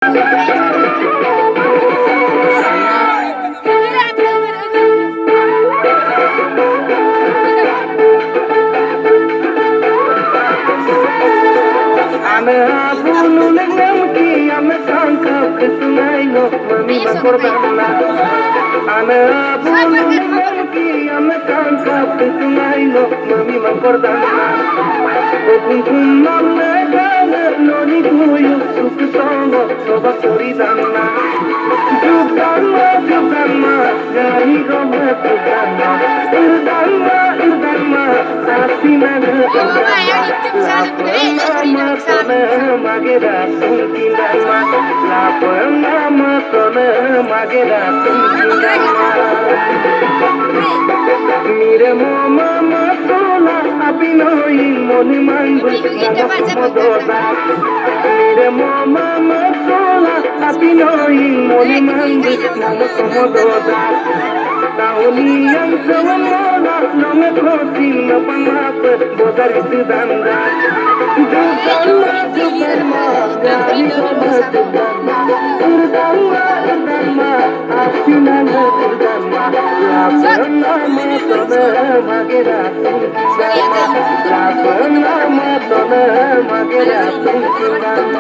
أنا أقول لك أنا كان كسمعي مامي بقربنا أنا أقول لك أنا كان كسمعي مامي بقربنا وكنتم نلقى نوني كويو سكتانو سوبا كوريدانا جبانا جاني غمة جبانا إردانا أسينا mageda tungkindama la pernama sona mageda tungkindama mire mama masola apinoi moni mangu mododa mire mama masola apinoi moni mangu mododa tauni yang sawala nome kosi na panap bodar danda Jubama, Gani Rama Jubama, Urdama, Urdama, Asinana Urdama, Lapanama Tona Magera Tungkindama, Lapanama Tona Magera Tungkindama.